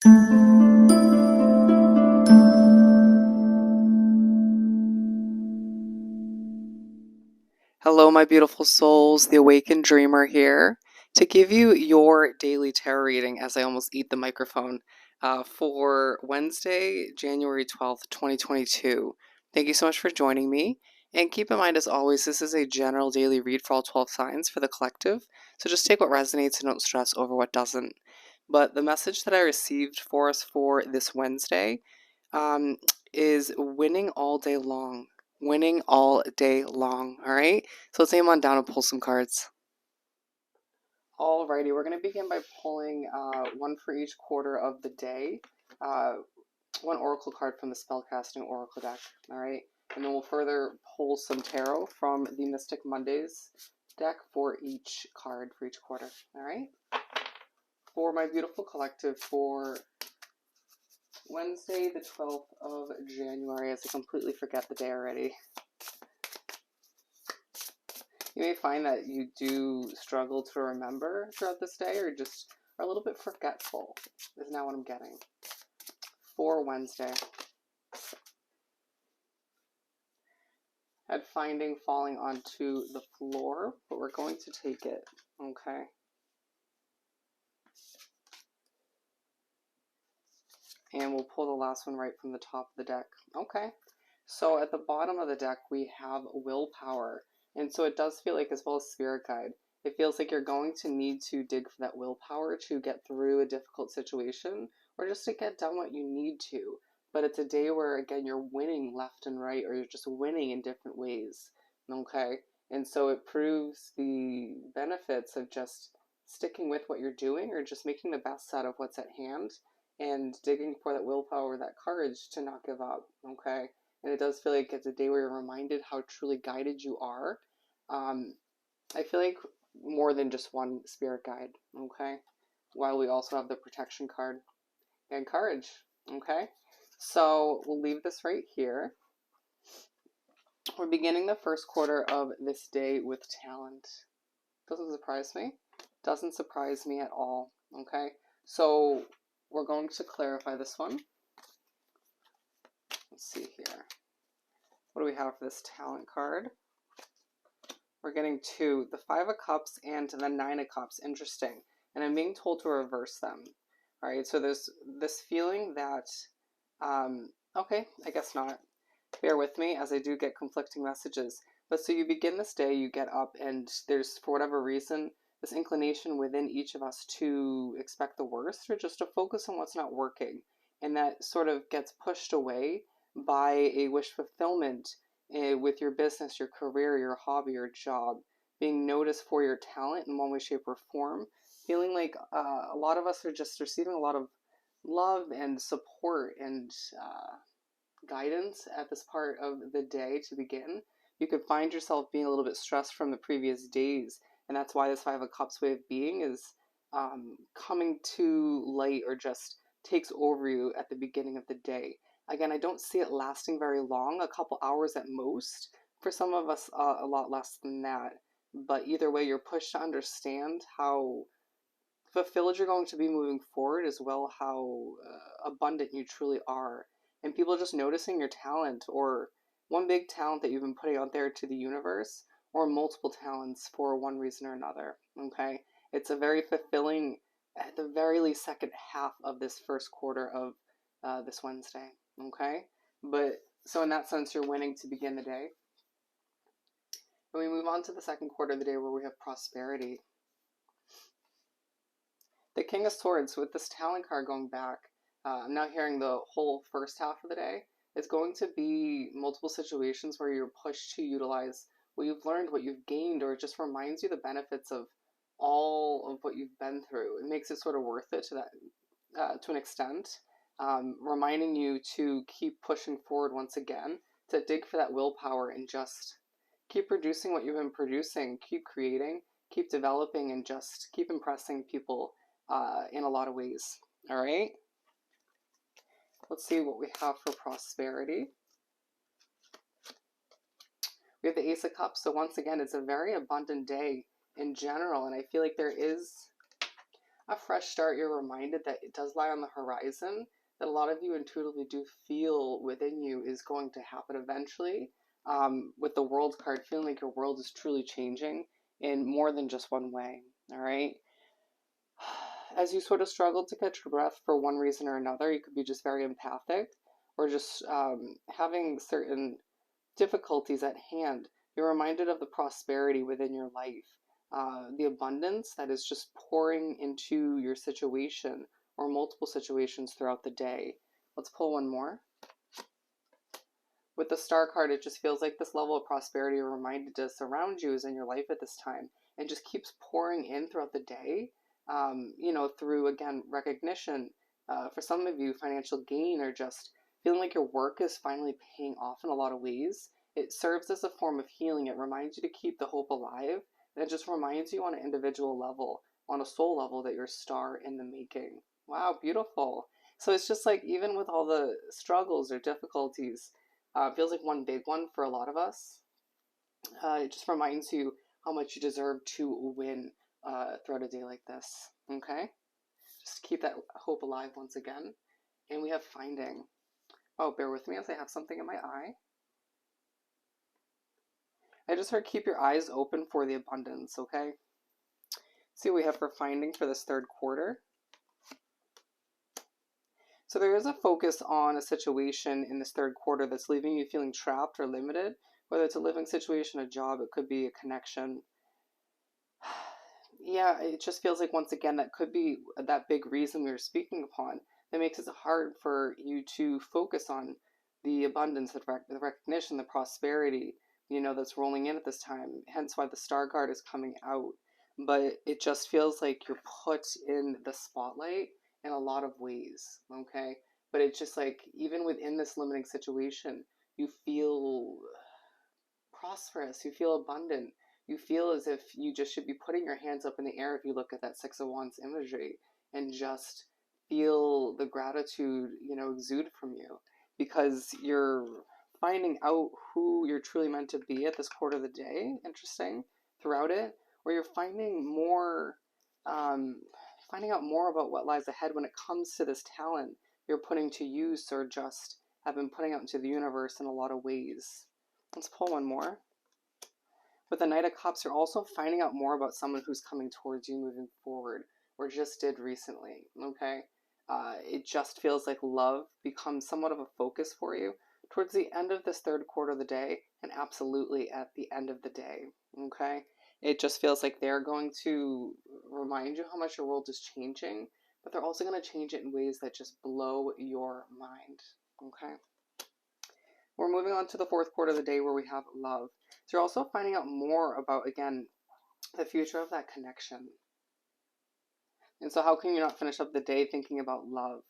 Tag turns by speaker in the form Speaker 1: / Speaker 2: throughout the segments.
Speaker 1: Hello, my beautiful souls. The Awakened Dreamer here to give you your daily tarot reading as I almost eat the microphone for Wednesday, January 12th, 2022. Thank you so much for joining me. And keep in mind, as always, this is a general daily read for all 12 signs for the collective. So just take what resonates and don't stress over what doesn't. But the message that I received for us for this Wednesday um, is winning all day long. Winning all day long, all right? So let's aim on down and pull some cards. Alrighty, we're going to begin by pulling one for each quarter of the day. One oracle card from the Spellcasting Oracle deck, alright? And then we'll further pull some tarot from the Mystic Mondays deck for each card for each quarter, alright? For my beautiful collective for Wednesday, the 12th of January, as I completely forget the day already. You may find that you do struggle to remember throughout this day or just are a little bit forgetful, is now what I'm getting. For Wednesday. Had finding falling onto the floor, but we're going to take it, okay? And we'll pull the last one right from the top of the deck. Okay. So at the bottom of the deck, we have willpower. And so it does feel like, as well as spirit guide, it feels like you're going to need to dig for that willpower to get through a difficult situation or just to get done what you need to. But it's a day where, again, you're winning left and right, or you're just winning in different ways. Okay. And so it proves the benefits of just sticking with what you're doing or just making the best out of what's at hand and digging for that willpower, that courage to not give up. Okay. And it does feel like it's a day where you're reminded how truly guided you are. I feel like more than just one spirit guide, okay? While we also have the protection card and courage, okay? So we'll leave this right here. We're beginning the first quarter of this day with talent. Doesn't surprise me. Doesn't surprise me at all, okay? So we're going to clarify this one. Let's see here. What do we have for this talent card? We're getting two, the Five of Cups and the Nine of Cups. Interesting. And I'm being told to reverse them. All right, so there's this feeling that, okay, I guess not. Bear with me as I do get conflicting messages. But so you begin this day, you get up, and there's, for whatever reason, this inclination within each of us to expect the worst or just to focus on what's not working. And that sort of gets pushed away by a wish fulfillment with your business, your career, your hobby, your job, being noticed for your talent in one way, shape, or form, feeling like a lot of us are just receiving a lot of love and support and guidance at this part of the day to begin. You could find yourself being a little bit stressed from the previous days, and that's why this Five of Cups way of being is coming to light or just takes over you at the beginning of the day. Again, I don't see it lasting very long, a couple hours at most. For some of us, a lot less than that. But either way, you're pushed to understand how fulfilled you're going to be moving forward, as well how abundant you truly are. And people just noticing your talent, or one big talent that you've been putting out there to the universe, or multiple talents for one reason or another. Okay? It's a very fulfilling, at the very least, second half of this first quarter of this Wednesday. Okay? But so in that sense, you're winning to begin the day. And we move on to the second quarter of the day where we have prosperity. The King of Swords, with this talent card going back, I'm now hearing the whole first half of the day. It's going to be multiple situations where you're pushed to utilize what you've learned, what you've gained, or it just reminds you the benefits of all of what you've been through. It makes it sort of worth it to that, to an extent, reminding you to keep pushing forward once again, to dig for that willpower and just keep producing what you've been producing, keep creating, keep developing, and just keep impressing people in a lot of ways. All right. Let's see what we have for prosperity. We have the Ace of Cups. So once again, it's a very abundant day in general, and I feel like there is a fresh start. You're reminded that it does lie on the horizon, that a lot of you intuitively do feel within you is going to happen eventually. With the world card, feeling like your world is truly changing in more than just one way. All right. As you sort of struggle to catch your breath for one reason or another, you could be just very empathic or just having certain difficulties at hand. You're reminded of the prosperity within your life, the abundance that is just pouring into your situation or multiple situations throughout the day. Let's pull one more. With the Star card, it just feels like this level of prosperity or reminded to surround you is in your life at this time and just keeps pouring in throughout the day, through, again, recognition. For some of you, financial gain or just feeling like your work is finally paying off in a lot of ways. It serves as a form of healing. It reminds you to keep the hope alive. And it just reminds you on an individual level, on a soul level, that you're a star in the making. Wow, beautiful. So it's just like, even with all the struggles or difficulties, it feels like one big one for a lot of us. It just reminds you how much you deserve to win throughout a day like this. Okay? Just keep that hope alive once again. And we have finding. Oh, bear with me as I have something in my eye. I just heard keep your eyes open for the abundance, okay? See what we have for finding for this third quarter. So there is a focus on a situation in this third quarter that's leaving you feeling trapped or limited, whether it's a living situation, a job, it could be a connection. Yeah, it just feels like, once again, that could be that big reason we were speaking upon that makes it hard for you to focus on the abundance, the recognition, the prosperity, that's rolling in at this time. Hence why the Star card is coming out. But it just feels like you're put in the spotlight in a lot of ways, okay? But it's just like, even within this limiting situation, you feel prosperous, you feel abundant, you feel as if you just should be putting your hands up in the air if you look at that Six of Wands imagery and just feel the gratitude, exude from you, because you're finding out who you're truly meant to be at this quarter of the day. Interesting. Throughout it, where you're finding out more about what lies ahead when it comes to this talent you're putting to use, or just have been putting out into the universe in a lot of ways. Let's pull one more. With the Knight of Cups, you're also finding out more about someone who's coming towards you moving forward, or just did recently, okay? It just feels like love becomes somewhat of a focus for you towards the end of this third quarter of the day, and absolutely at the end of the day, okay? It just feels like they're going to remind you how much your world is changing, but they're also going to change it in ways that just blow your mind, okay? We're moving on to the fourth quarter of the day, where we have love. So you're also finding out more about, again, the future of that connection. And so how can you not finish up the day thinking about love?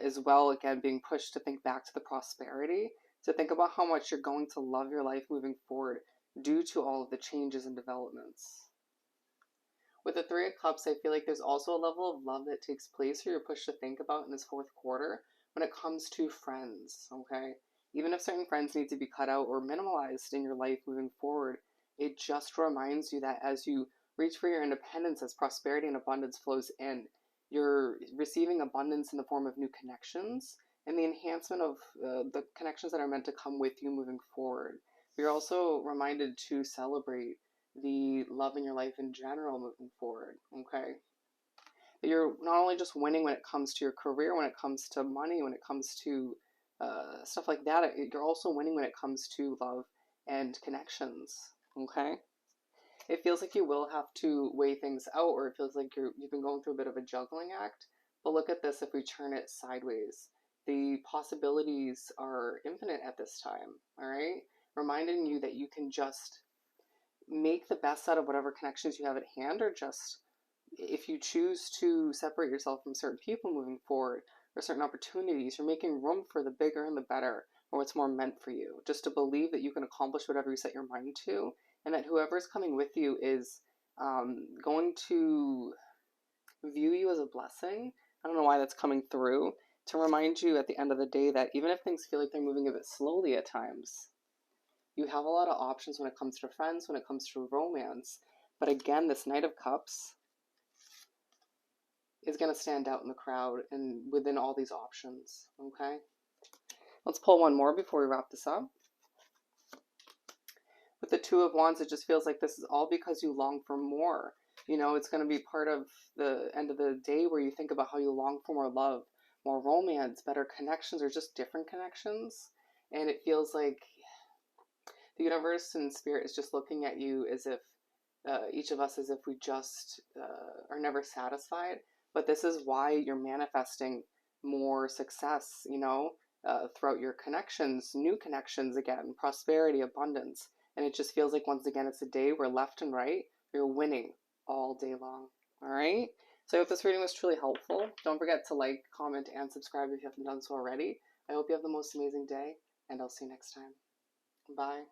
Speaker 1: As well, again, being pushed to think back to the prosperity, to think about how much you're going to love your life moving forward due to all of the changes and developments. With the Three of Cups, I feel like there's also a level of love that takes place, or you're pushed to think about in this fourth quarter when it comes to friends, okay? Even if certain friends need to be cut out or minimalized in your life moving forward, it just reminds you that as you reach for your independence, as prosperity and abundance flows in, you're receiving abundance in the form of new connections and the enhancement of the connections that are meant to come with you moving forward. You're also reminded to celebrate the love in your life in general moving forward, okay? You're not only just winning when it comes to your career, when it comes to money, when it comes to stuff like that, you're also winning when it comes to love and connections, okay? It feels like you will have to weigh things out, or it feels like you've been going through a bit of a juggling act. But look at this, if we turn it sideways. The possibilities are infinite at this time, all right? Reminding you that you can just make the best out of whatever connections you have at hand, or just, if you choose to separate yourself from certain people moving forward or certain opportunities, you're making room for the bigger and the better, or what's more meant for you. Just to believe that you can accomplish whatever you set your mind to, and that whoever's coming with you is going to view you as a blessing. I don't know why that's coming through. To remind you at the end of the day that even if things feel like they're moving a bit slowly at times, you have a lot of options when it comes to friends, when it comes to romance. But again, this Knight of Cups, is going to stand out in the crowd and within all these options. Okay, let's pull one more before we wrap this up. With the Two of Wands, it just feels like this is all because you long for more. You know, it's going to be part of the end of the day where you think about how you long for more love, more romance, better connections, or just different connections. And it feels like the universe and spirit is just looking at you as if each of us, as if we just are never satisfied. But this is why you're manifesting more success, you know, throughout your connections, new connections again, prosperity, abundance. And it just feels like, once again, it's a day where left and right, you're winning all day long. All right. So I hope this reading was truly helpful. Don't forget to like, comment, and subscribe if you haven't done so already. I hope you have the most amazing day, and I'll see you next time. Bye.